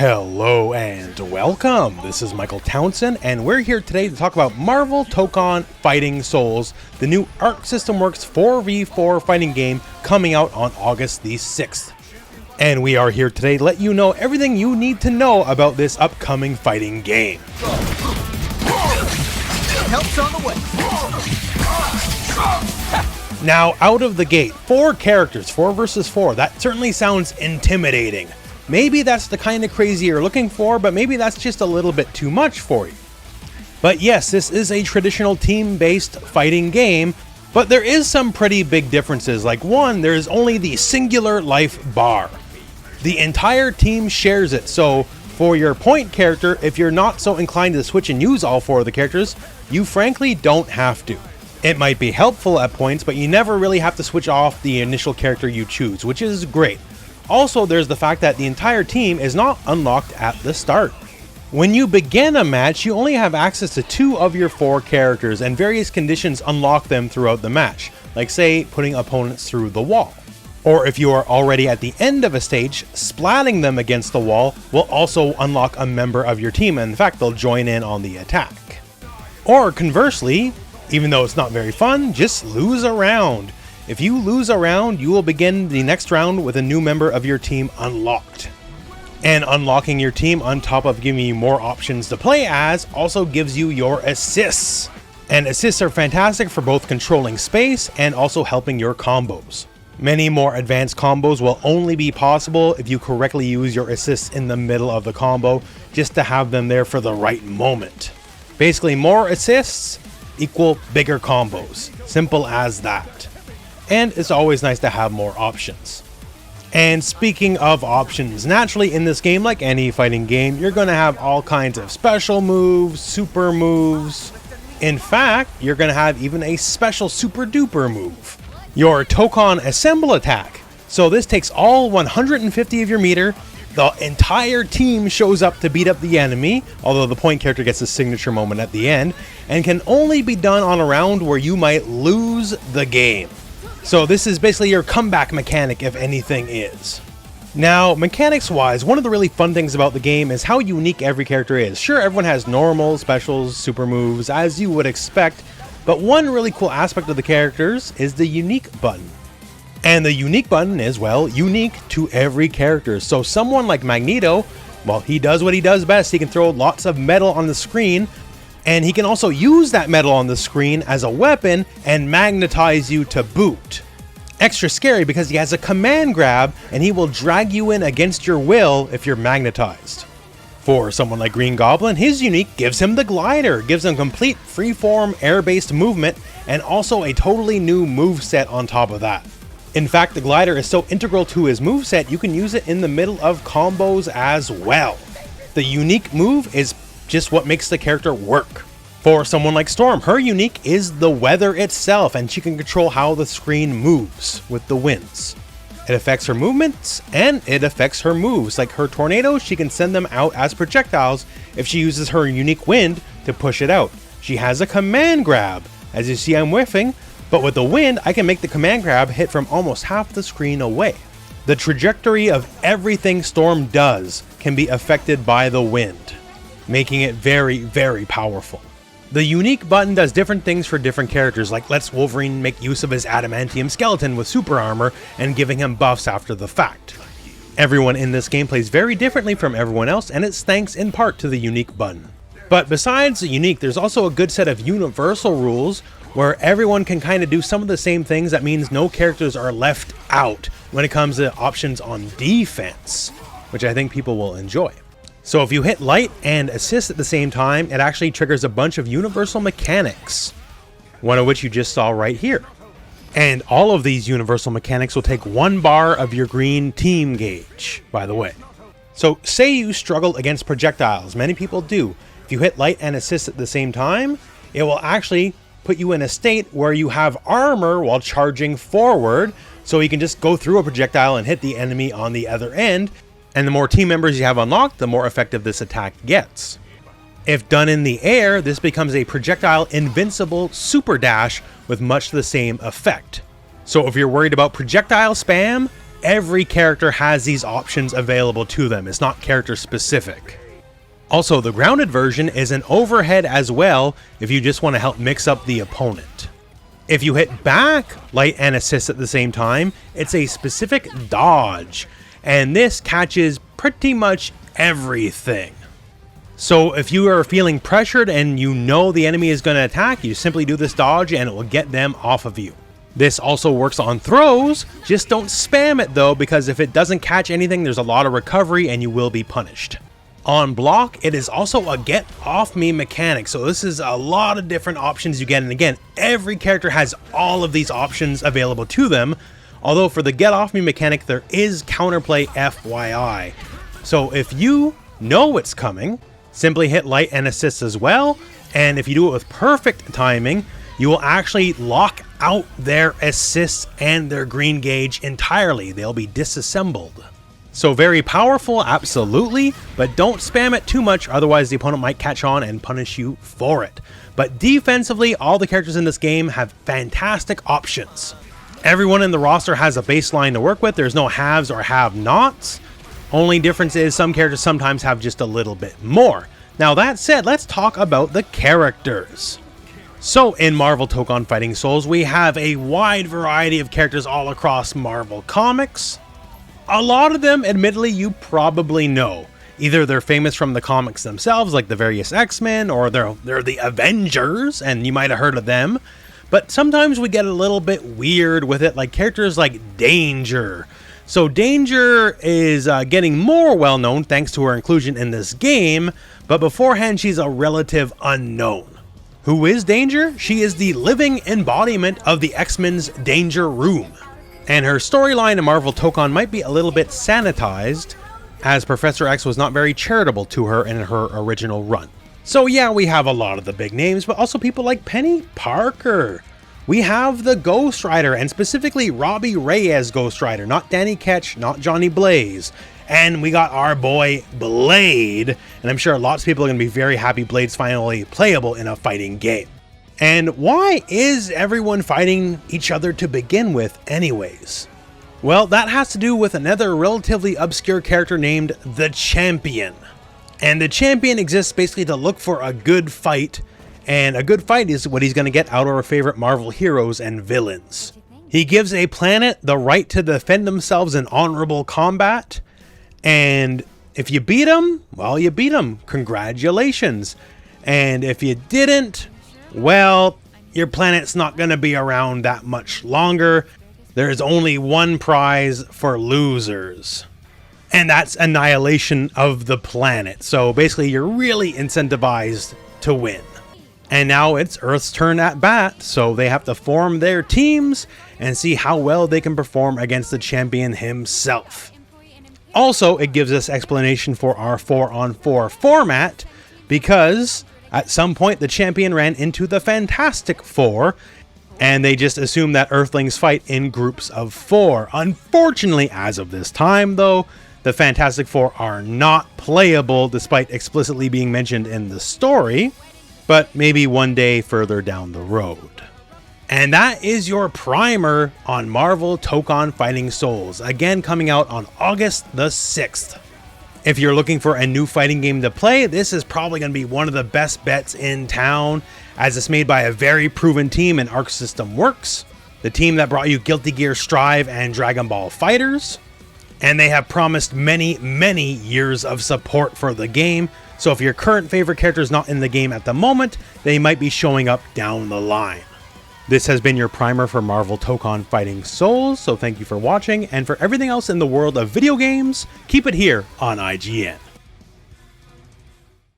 Hello and welcome. This is Michael Townsend, and we're here today to talk about Marvel Tokon Fighting Souls, the new Arc System Works 4v4 fighting game coming out on August the 6th. And we are here today to let you know everything you need to know about this upcoming fighting game. Help's on the way. Now, out of the gate, 4 characters, 4 versus 4, that certainly sounds intimidating. Maybe that's the kind of crazy you're looking for, but maybe that's just a little bit too much for you. But yes, this is a traditional team-based fighting game, but there is some pretty big differences. Like one, there is only the singular life bar. The entire team shares it, so for your point character, if you're not so inclined to switch and use all 4 of the characters, you frankly don't have to. It might be helpful at points, but you never really have to switch off the initial character you choose, which is great. Also, there's the fact that the entire team is not unlocked at the start. When you begin a match, you only have access to 2 of your 4 characters, and various conditions unlock them throughout the match, like say, putting opponents through the wall. Or if you are already at the end of a stage, splatting them against the wall will also unlock a member of your team, and in fact, they'll join in on the attack. Or conversely, even though it's not very fun, just lose a round. If you lose a round, you will begin the next round with a new member of your team unlocked. And unlocking your team, on top of giving you more options to play as, also gives you your assists. And assists are fantastic for both controlling space and also helping your combos. Many more advanced combos will only be possible if you correctly use your assists in the middle of the combo, just to have them there for the right moment. Basically, more assists equal bigger combos. Simple as that. And it's always nice to have more options. And speaking of options, naturally in this game, like any fighting game, you're going to have all kinds of special moves, super moves. In fact, you're going to have even a special super duper move, your Tokon Assemble attack. So this takes all 150 of your meter, the entire team shows up to beat up the enemy, although the point character gets a signature moment at the end, and can only be done on a round where you might lose the game. So this is basically your comeback mechanic, if anything is. Now, mechanics-wise, one of the really fun things about the game is how unique every character is. Sure, everyone has normal, specials, super moves, as you would expect, but one really cool aspect of the characters is the unique button. And the unique button is, well, unique to every character. So someone like Magneto, well, he does what he does best. He can throw lots of metal on the screen, and he can also use that metal on the screen as a weapon and magnetize you to boot. Extra scary because he has a command grab and he will drag you in against your will if you're magnetized. For someone like Green Goblin, his unique gives him the glider, gives him complete freeform air-based movement, and also a totally new moveset on top of that. In fact, the glider is so integral to his moveset, you can use it in the middle of combos as well. The unique move is just what makes the character work. For someone like Storm, her unique is the weather itself, and she can control how the screen moves with the winds. It affects her movements, and it affects her moves. Like her tornadoes, she can send them out as projectiles if she uses her unique wind to push it out. She has a command grab. As you see, I'm whiffing, but with the wind, I can make the command grab hit from almost half the screen away. The trajectory of everything Storm does can be affected by the wind, making it very, very powerful. The unique button does different things for different characters, like lets Wolverine make use of his adamantium skeleton with super armor and giving him buffs after the fact. Everyone in this game plays very differently from everyone else, and it's thanks in part to the unique button. But besides the unique, there's also a good set of universal rules where everyone can kind of do some of the same things. That means no characters are left out when it comes to options on defense, which I think people will enjoy. So if you hit light and assist at the same time, it actually triggers a bunch of universal mechanics, one of which you just saw right here. And all of these universal mechanics will take 1 bar of your green team gauge, by the way. So say you struggle against projectiles, many people do. If you hit light and assist at the same time, it will actually put you in a state where you have armor while charging forward, so you can just go through a projectile and hit the enemy on the other end. And the more team members you have unlocked, the more effective this attack gets. If done in the air, this becomes a projectile invincible super dash with much the same effect. So if you're worried about projectile spam, every character has these options available to them. It's not character specific. Also, the grounded version is an overhead as well if you just want to help mix up the opponent. If you hit back, light, and assist at the same time, it's a specific dodge, and this catches pretty much everything. So if you are feeling pressured and you know the enemy is going to attack, you simply do this dodge and it will get them off of you. This also works on throws, just don't spam it though, because if it doesn't catch anything, there's a lot of recovery and you will be punished. On block, it is also a get off me mechanic, so this is a lot of different options you get, and again, every character has all of these options available to them, although for the get off me mechanic, there is counterplay FYI. So if you know it's coming, simply hit light and assist as well, and if you do it with perfect timing, you will actually lock out their assists and their green gauge entirely. They'll be disassembled. So very powerful, absolutely, but don't spam it too much, otherwise the opponent might catch on and punish you for it. But defensively, all the characters in this game have fantastic options. Everyone in the roster has a baseline to work with. There's no haves or have-nots. Only difference is some characters sometimes have just a little bit more. Now that said, let's talk about the characters. So in Marvel Tokon Fighting Souls, we have a wide variety of characters all across Marvel Comics. A lot of them, admittedly, you probably know. Either they're famous from the comics themselves, like the various X-Men, or they're the Avengers, and you might have heard of them. But sometimes we get a little bit weird with it, like characters like Danger. So Danger is getting more well-known thanks to her inclusion in this game, but beforehand she's a relative unknown. Who is Danger? She is the living embodiment of the X-Men's Danger Room. And her storyline in Marvel Tokon might be a little bit sanitized, as Professor X was not very charitable to her in her original run. So yeah, we have a lot of the big names, but also people like Penny Parker. We have the Ghost Rider, and specifically Robbie Reyes Ghost Rider, not Danny Ketch, not Johnny Blaze. And we got our boy Blade, and I'm sure lots of people are going to be very happy Blade's finally playable in a fighting game. And why is everyone fighting each other to begin with anyways? Well, that has to do with another relatively obscure character named the Champion. And the Champion exists basically to look for a good fight, and a good fight is what he's going to get out of our favorite Marvel heroes and villains. He gives a planet the right to defend themselves in honorable combat, and if you beat him, well, you beat him. Congratulations. And if you didn't, well, your planet's not going to be around that much longer. There's only one prize for losers, and that's annihilation of the planet. So basically, you're really incentivized to win. And now it's Earth's turn at bat, so they have to form their teams and see how well they can perform against the Champion himself. Also, it gives us explanation for our 4-on-4 format, because at some point the Champion ran into the Fantastic Four, and they just assumed that Earthlings fight in groups of 4. Unfortunately, as of this time though, the Fantastic Four are not playable despite explicitly being mentioned in the story, but maybe one day further down the road. And that is your primer on Marvel Tokon Fighting Souls, again coming out on August the 6th. If you're looking for a new fighting game to play, this is probably going to be one of the best bets in town, as it's made by a very proven team in Arc System Works, the team that brought you Guilty Gear Strive and Dragon Ball FighterZ, and they have promised many, many years of support for the game, so if your current favorite character is not in the game at the moment, they might be showing up down the line. This has been your primer for Marvel Tokon Fighting Souls, so thank you for watching, and for everything else in the world of video games, keep it here on IGN.